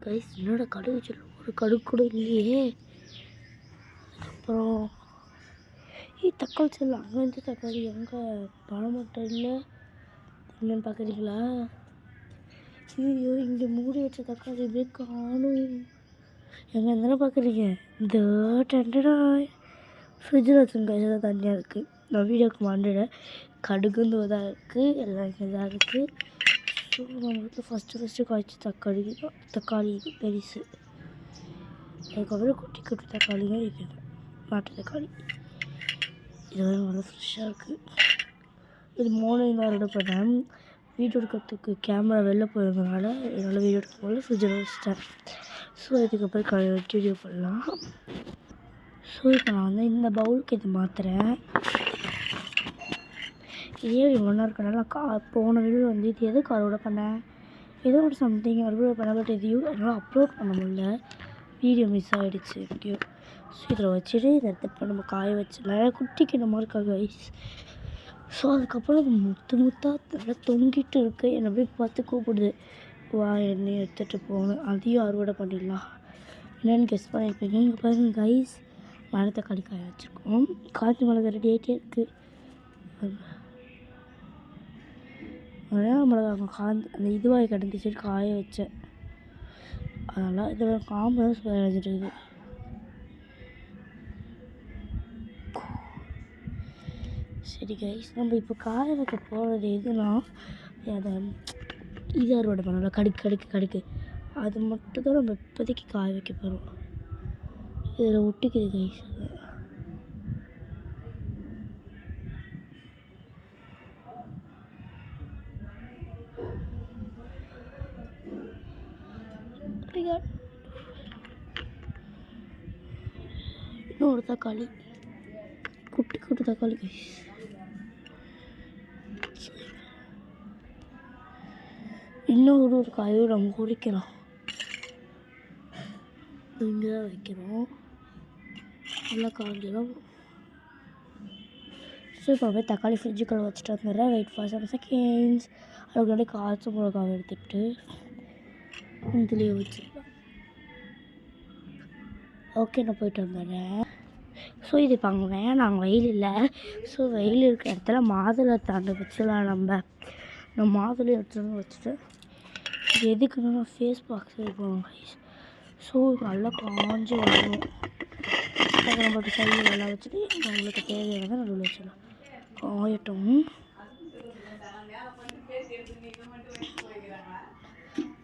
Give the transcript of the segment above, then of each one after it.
Guys என்னோட கடுகு சொல்லு ஒரு கடுகு கூட இல்லையே. அப்புறம் தக்காளி சொல்லலாம். அங்கே வந்து தக்காளி எங்கே பழம் மட்டும் இல்லை என்னன்னு பார்க்குறீங்களா? ஐயோ இங்கே மூடி வச்ச தக்காளி இப்படியே காணும். எங்கே இருந்தாலும் பார்க்குறீங்க இந்த டெண்டடாய் ஃப்ரிட்ஜில் வச்சுருங்க. இதெல்லாம் தனியாக இருக்குது. நான் வீடியோக்கு மாண்டிட கடுகு இந்த இதாக இருக்குது, எல்லாம் இங்கே இதாக இருக்குது. ஸோ நம்ம வீட்டில் ஃபஸ்ட்டு காய்ச்சி தக்காளி பெருசு, அதுக்கப்புறம் குட்டி குட்டி தக்காளிங்க இருக்குது, நாட்டு தக்காளி. இதெல்லாம் நல்லா ஃப்ரெஷ்ஷாக இருக்குது. இது மார்னிங் தான் ரெடி பண்ணேன். வீடியோ எடுக்கிறதுக்கு கேமரா வெளில போயிருந்தனால என்னால் வீடியோ எடுக்க போல ஃப்ரிட்ஜில் வச்சுட்டேன். ஸோ இதுக்கப்புறம் வீடியோ பண்ணலாம். ஸோ இப்போ நான் வந்து இந்த பவுலுக்கு இது மாற்றுறேன். இதே ஒன்றா இருக்கனால போன வீடியோ வந்து இது எதுக்கு அறுவடை பண்ணேன், ஏதோ ஒரு சம்திங் அறுவடை பண்ண, பட் இதையும் என்னால் அப்லோட் பண்ண முடியல, வீடியோ மிஸ் ஆகிடுச்சு வீடியோ. ஸோ இதில் வச்சுட்டு இதை எடுத்து நம்ம காய வச்சிடலாம். குட்டிக்கு இந்த மாதிரி இருக்காங்க ஐஸ். ஸோ அதுக்கப்புறம் முத்தாக நல்லா தொங்கிட்டு இருக்கு. என்னை அப்படியே பார்த்து கூப்பிடுது, வா எண்ணெய் எடுத்துகிட்டு போகணும். அதையும் அறுவடை பண்ணிடலாம். என்னென்னு கெஸ் பண்ணியிருப்பீங்க. இங்கே பாருங்கள் ஐஸ், மணத்தக்காளி காய வச்சுருக்கோம். காய்ச்சி மிளகா ரெடி ஆகிட்டே இருக்குது. மிளகா அந்த இதுவாகி கிடந்துச்சு, காய வச்சேன். அதனால் இதை காம்பு தான் இருக்குது. சரி கைஸ், நம்ம இப்போ காய வைக்க போகிறது எதுனா அதை இது அறுவடை பண்ணல, கடுக்கு அது மட்டும் தான் நம்ம இப்போதைக்கு காய வைக்க போகிறோம். இதில் ஒட்டிக்குது கைஸ். இன்னொரு தக்காளி, குட்டி தக்காளி கைஸ். இன்னும் ஒரு காயும் நம்ம குடிக்கலாம். இங்கே தான் வைக்கிறோம். நல்லா காஞ்சலாம். ஸோ இப்போ அப்படியே தக்காளி ஃப்ரிட்ஜுக்குள்ளே வச்சுட்டு வந்துடுறேன். Wait for some seconds. அதுக்கு முன்னாடி காய்ச்ச மிளகாவை எடுத்துக்கிட்டு இதுலேயே வச்சுருக்கேன். ஓகே, நான் போயிட்டு வந்துடுறேன். ஸோ இது இப்போ அங்கே வேணாம், வெயில் இல்லை. ஸோ வெயில் இருக்கிற இடத்துல மாதுளை தாண்டி வச்சிடலாம். நம்ம மாதுளை எடுத்துகிட்டு வச்சுட்டு இது எதுக்குன்னு நான் ஃபேஸ் பாக்ஸ் வைப்போம் கைஸ். ஸோ நல்லா காஞ்சி வரணும். அதை நம்ம சைடில் எல்லாம் வச்சுட்டு நம்மளுக்கு தேவையானதை நடுவில் வச்சிடலாம். காயட்டும்.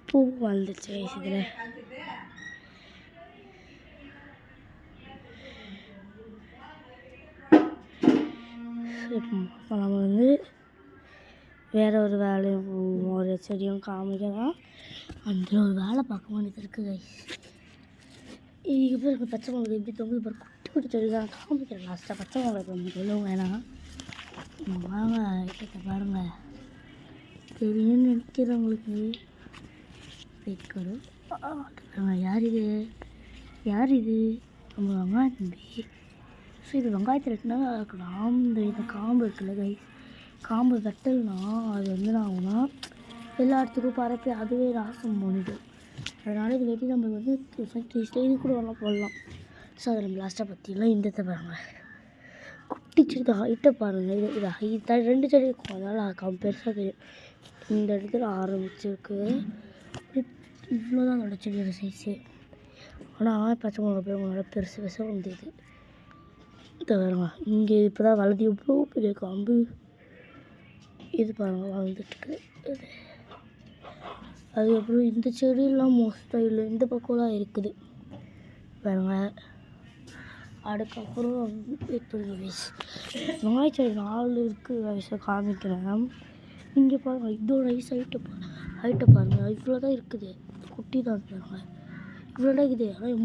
பூ வளர்ந்துச்சு கைஸ். இதில் இப்போ நம்ம வந்து வேறு ஒரு வேலையும் ஒரு செடியும் காமிக்கலாம். அந்த ஒரு வேலை பார்க்க வேண்டியது இருக்குது கைஸ். இதுக்கு பேர் இருக்க பச்சை மிளகு எப்படி தொங்குது பாரு, குட்டி செடி தான் காமிக்கிறேன் லாஸ்ட்டாக. பச்சை மிளகு எதுவும் வேணாம், வாங்க ஐட்டத்தை பாருங்கள். தெரியும்னு நினைக்கிறவங்களுக்கு வெயிட் கரு. யார் இது நம்ம வெங்காயம் தம்பி. ஸோ இது வெங்காயத்தில் இருக்குன்னா இந்த காம்பு இருக்குல்ல கைஸ், காம்பு வெட்டல்னா அது வந்து என்ன ஆகும்னா எல்லா இடத்துக்கும் பரப்பி அதுவே நாசம் பண்ணிடும். அதனால் இது வெட்டி நம்ம வந்து ஸ்டேஜ் கூட வேணால் போடலாம். ஸோ அதை நம்ம லாஸ்ட்டாக பற்றிலாம் இந்த பாருங்கள். குட்டி செடி ஹைட்டை பாருங்கள். இது ஹைட்டாக 2 செடி இருக்கும், அதனால் காம்பு பெருசாக தெரியும். இந்த இடத்துல ஆரம்பிச்சிருக்கு. இவ்வளோதான் அதோட செடியோட சைஸு. ஆனால் பச்சை மிளகா போய் நல்லா பெருசாக வந்தது. இதை பாருங்க, இங்கே இப்போ தான் வளர்ந்து இவ்வளோ பெரிய காம்பு. இது பாருங்கள் வளர்ந்துட்டுருக்கு. அதுக்கப்புறம் இந்த செடியெல்லாம் மோஸ்ட்டாக இல்லை, இந்த பக்கம்லாம் இருக்குது பாருங்க. அதுக்கப்புறம் வெங்காய செடி 4 இருக்குது வயசாக காமிக்கிறேன். இங்கே பாருங்கள், இதோட ஹைட்டை பாருங்கள். இவ்வளோ தான் இருக்குது, குட்டி தான் பாருங்கள், இவ்வளோ தான் இருக்குது. ஆனால்